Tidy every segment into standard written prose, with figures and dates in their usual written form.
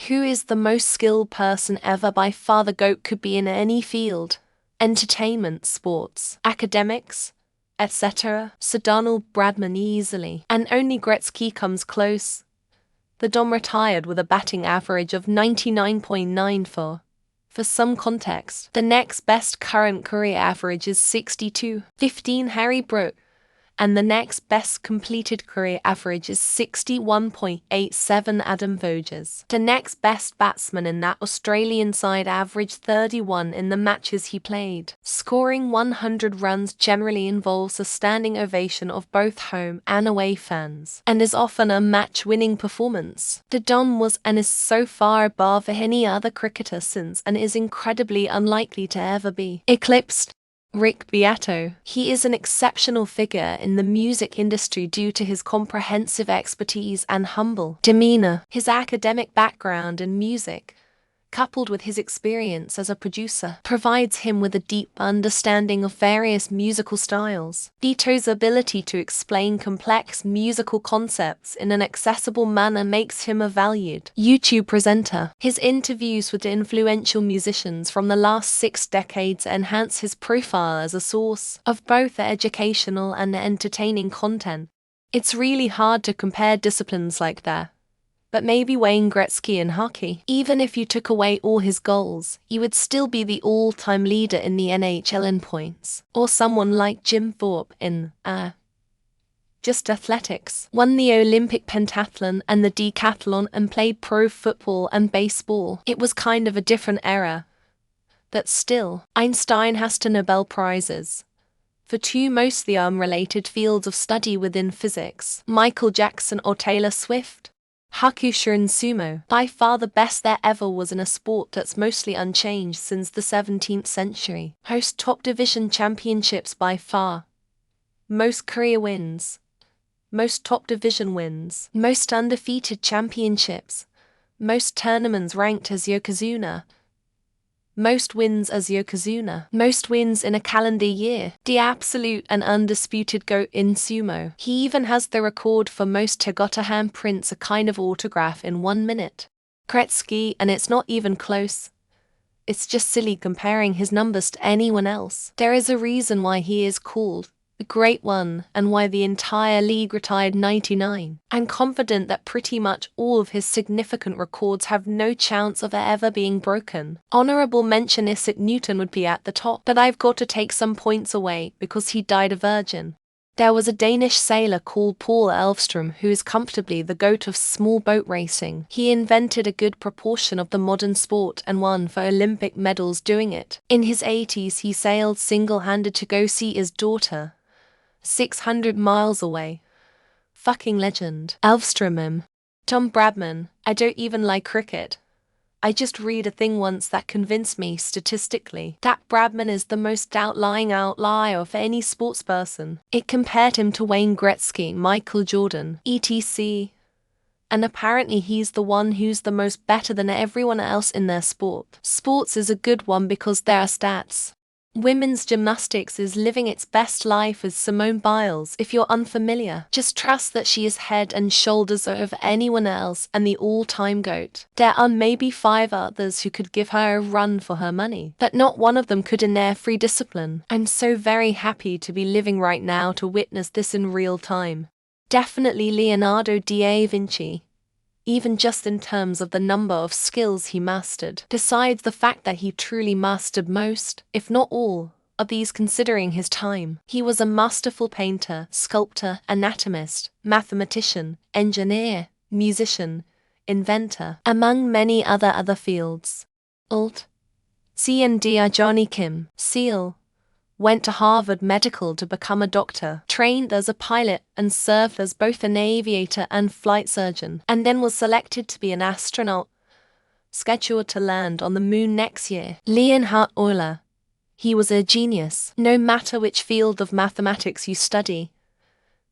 Who is the most skilled person ever? By far the GOAT could be in any field. Entertainment, sports, academics, etc. Sir Donald Bradman easily. And only Gretzky comes close. The Dom retired with a batting average of 99.94. For some context, the next best current career average is 62.15 Harry Brook, and the next best completed career average is 61.87 Adam Voges. The next best batsman in that Australian side averaged 31 in the matches he played. Scoring 100 runs generally involves a standing ovation of both home and away fans, and is often a match-winning performance. The Don was and is so far above any other cricketer since and is incredibly unlikely to ever be eclipsed. Rick Beato. He is an exceptional figure in the music industry due to his comprehensive expertise and humble demeanor. His academic background in music, coupled with his experience as a producer, provides him with a deep understanding of various musical styles. Beato's ability to explain complex musical concepts in an accessible manner makes him a valued YouTube presenter. His interviews with influential musicians from the last 6 decades enhance his profile as a source of both educational and entertaining content. It's really hard to compare disciplines like that. But maybe Wayne Gretzky in hockey. Even if you took away all his goals, he would still be the all-time leader in the NHL in points. Or someone like Jim Thorpe in, just athletics. Won the Olympic pentathlon and the decathlon and played pro football and baseball. It was kind of a different era. But still, Einstein has 2 Nobel Prizes for 2 mostly unrelated fields of study within physics. Michael Jackson or Taylor Swift. Hakusha and sumo. By far the best there ever was in a sport that's mostly unchanged since the 17th century. Host top division championships by far. Most career wins. Most top division wins. Most undefeated championships. Most tournaments ranked as Yokozuna. Most wins as Yokozuna. Most wins in a calendar year. The absolute and undisputed GOAT in sumo. He even has the record for most Tegota handprints, a kind of autograph, in 1 minute. Gretzky, and it's not even close. It's just silly comparing his numbers to anyone else. There is a reason why he is called the Great One, and why the entire league retired 99. I'm confident that pretty much all of his significant records have no chance of ever being broken. Honorable mention Isaac Newton would be at the top, but I've got to take some points away because he died a virgin. There was a Danish sailor called Paul Elvstrøm who is comfortably the GOAT of small boat racing. He invented a good proportion of the modern sport and won 4 Olympic medals doing it. In his 80s he sailed single-handed to go see his daughter 600 miles away. Fucking legend. Elvstrøm. Tom Bradman. I don't even like cricket. I just read a thing once that convinced me statistically that Bradman is the most outlying outlier of any sportsperson. It compared him to Wayne Gretzky, Michael Jordan, etc. And apparently he's the one who's the most better than everyone else in their sport. Sports is a good one because there are stats. Women's gymnastics is living its best life as Simone Biles. If you're unfamiliar, just trust that she is head and shoulders over anyone else and the all-time GOAT. There are maybe 5 others who could give her a run for her money, but not one of them could in their free discipline. I'm so very happy to be living right now to witness this in real time. Definitely Leonardo da Vinci. Even just in terms of the number of skills he mastered. Besides the fact that he truly mastered most, if not all, of these considering his time. He was a masterful painter, sculptor, anatomist, mathematician, engineer, musician, inventor, among many other fields. Alt. C&D Johnny Kim, SEAL. Went to Harvard Medical to become a doctor, trained as a pilot and served as both an aviator and flight surgeon, and then was selected to be an astronaut, scheduled to land on the moon next year. Leonhard Euler. He was a genius. No matter which field of mathematics you study,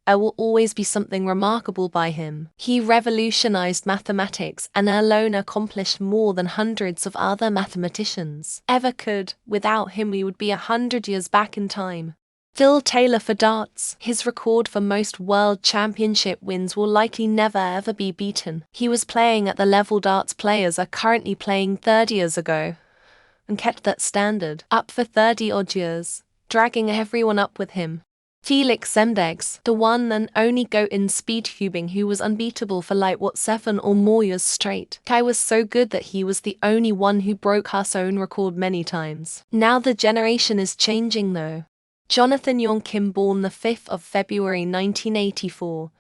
there will always be something remarkable by him. He revolutionized mathematics and alone accomplished more than hundreds of other mathematicians ever could. Without him we would be 100 years back in time. Phil Taylor for darts. His record for most world championship wins will likely never ever be beaten. He was playing at the level darts players are currently playing 30 years ago, and kept that standard up for 30-odd years, dragging everyone up with him. Felix Zemdegs, the one and only GOAT in speedcubing who was unbeatable for 7 or more years straight. Guy was so good that he was the only one who broke our own record many times. Now the generation is changing though. Jonathan Yong Kim, born the 5th of February 1984,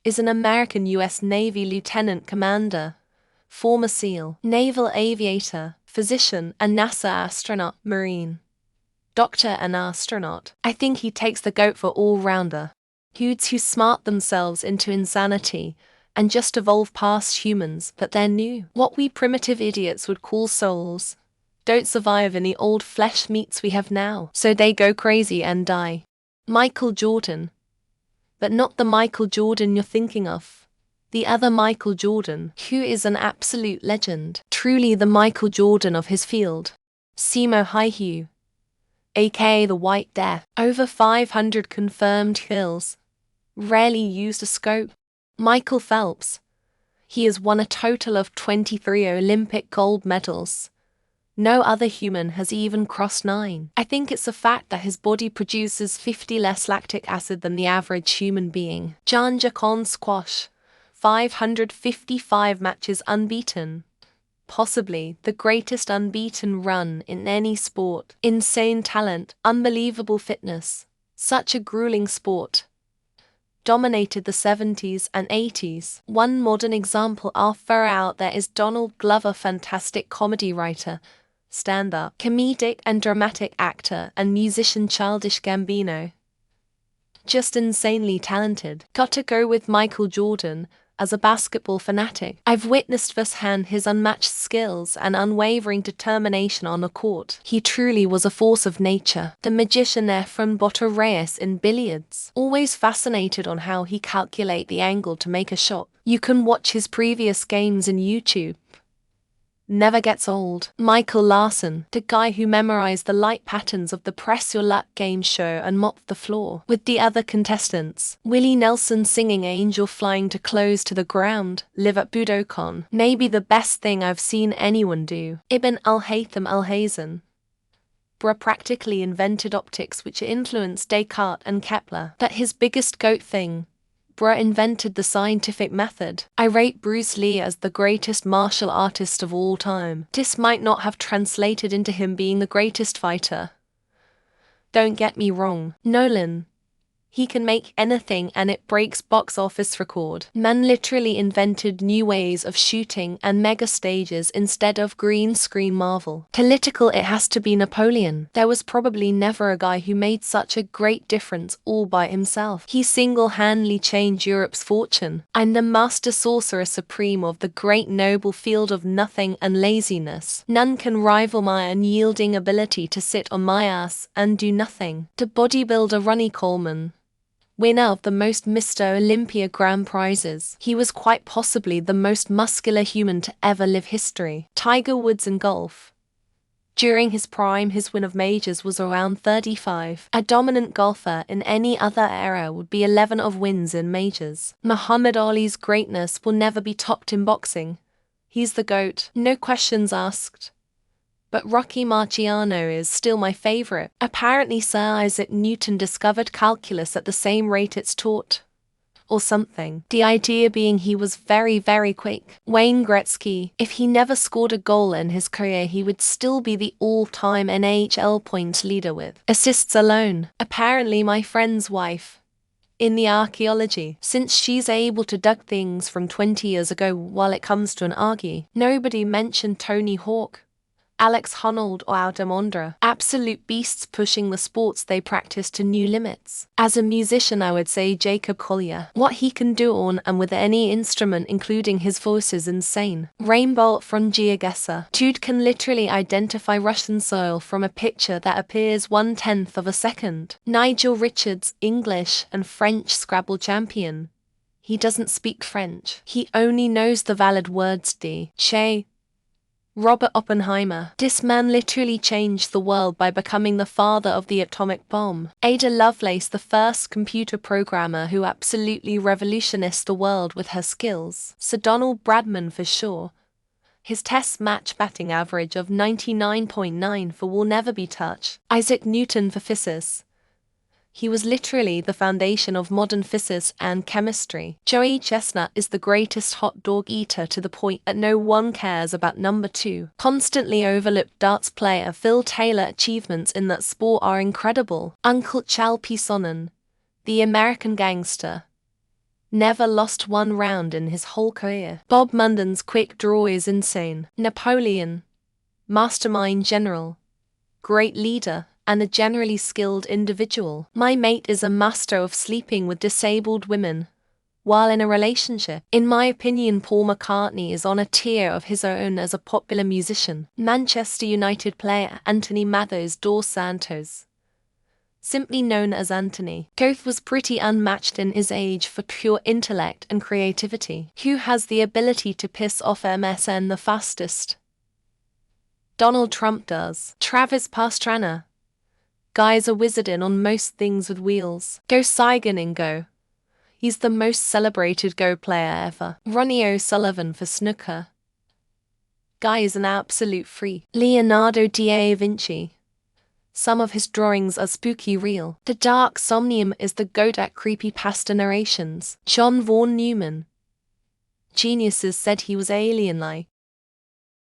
is an American U.S. Navy lieutenant commander, former SEAL, naval aviator, physician, and NASA astronaut, Marine, doctor and astronaut. I think he takes the GOAT for all-rounder. Dudes who smart themselves into insanity and just evolve past humans, but they're new. What we primitive idiots would call souls don't survive in the old flesh meats we have now, so they go crazy and die. Michael Jordan. But not the Michael Jordan you're thinking of. The other Michael Jordan, who is an absolute legend, truly the Michael Jordan of his field. Simo Haihue, aka the White Death, over 500 confirmed kills, rarely used a scope. Michael Phelps. He has won a total of 23 Olympic gold medals. No other human has even crossed 9. I think it's a fact that his body produces 50 less lactic acid than the average human being. Jan Jacon squash. 555 matches unbeaten. Possibly the greatest unbeaten run in any sport. Insane talent, unbelievable fitness. Such a grueling sport. Dominated the 70s and 80s. One modern example I'll throw out there is Donald Glover, fantastic comedy writer, stand-up, comedic and dramatic actor and musician Childish Gambino. Just insanely talented. Gotta go with Michael Jordan. As a basketball fanatic, I've witnessed firsthand his unmatched skills and unwavering determination on the court. He truly was a force of nature. The magician Efrain Botter Reyes in billiards. Always fascinated on how he calculate the angle to make a shot. You can watch his previous games in YouTube. Never gets old. Michael Larson, the guy who memorized the light patterns of the Press Your Luck game show and mopped the floor with the other contestants. Willie Nelson singing Angel Flying to close to the ground, live at Budokan. Maybe the best thing I've seen anyone do. Ibn al-Haytham al-Hazan. Bruh practically invented optics which influenced Descartes and Kepler. But his biggest GOAT thing, bruh invented the scientific method. I rate Bruce Lee as the greatest martial artist of all time. This might not have translated into him being the greatest fighter. Don't get me wrong, Nolan. He can make anything and it breaks box office record. Man literally invented new ways of shooting and mega stages instead of green screen Marvel. Political, it has to be Napoleon. There was probably never a guy who made such a great difference all by himself. He single-handedly changed Europe's fortune. I'm the master sorcerer supreme of the great noble field of nothing and laziness. None can rival my unyielding ability to sit on my ass and do nothing. The bodybuilder Ronnie Coleman, winner of the most Mr. Olympia Grand Prizes. He was quite possibly the most muscular human to ever live history. Tiger Woods in golf. During his prime, his win of majors was around 35. A dominant golfer in any other era would be 11 of wins in majors. Muhammad Ali's greatness will never be topped in boxing. He's the GOAT, no questions asked. But Rocky Marciano is still my favorite. Apparently Sir Isaac Newton discovered calculus at the same rate it's taught. Or something. The idea being he was very, very quick. Wayne Gretzky, if he never scored a goal in his career, he would still be the all-time NHL points leader with assists alone. Apparently my friend's wife, in the archaeology, since she's able to dug things from 20 years ago while it comes to an argy. Nobody mentioned Tony Hawk, Alex Honnold or Aldemondra, absolute beasts pushing the sports they practice to new limits. As a musician, I would say Jacob Collier. What he can do on and with any instrument, including his voice, is insane. Rainbow from Giaguessa. Dude can literally identify Russian soil from a picture that appears 1/10 of a second. Nigel Richards, English and French Scrabble champion. He doesn't speak French. He only knows the valid words D, che, Robert Oppenheimer. This man literally changed the world by becoming the father of the atomic bomb. Ada Lovelace, the first computer programmer who absolutely revolutionized the world with her skills. Sir Donald Bradman for sure. His test match batting average of 99.9 will never be touched. Isaac Newton for physics. He was literally the foundation of modern physics and chemistry. Joey Chestnut is the greatest hot dog eater to the point that no one cares about number 2. Constantly overlooked darts player Phil Taylor. Achievements in that sport are incredible. Uncle Chal P. Sonnen, the American gangster, never lost one round in his whole career. Bob Munden's quick draw is insane. Napoleon, mastermind general, great leader, and a generally skilled individual. My mate is a master of sleeping with disabled women while in a relationship. In my opinion, Paul McCartney is on a tier of his own as a popular musician. Manchester United player Anthony Mathos dos Santos, simply known as Anthony. Goethe was pretty unmatched in his age for pure intellect and creativity. Who has the ability to piss off MSN the fastest? Donald Trump does. Travis Pastrana. Guy's a wizardin on most things with wheels. Go Saigon in Go. He's the most celebrated Go player ever. Ronnie O'Sullivan for snooker. Guy is an absolute freak. Leonardo da Vinci. Some of his drawings are spooky real. The Dark Somnium is the goat at creepypasta narrations. John Vaughan Newman. Geniuses said he was alien-like.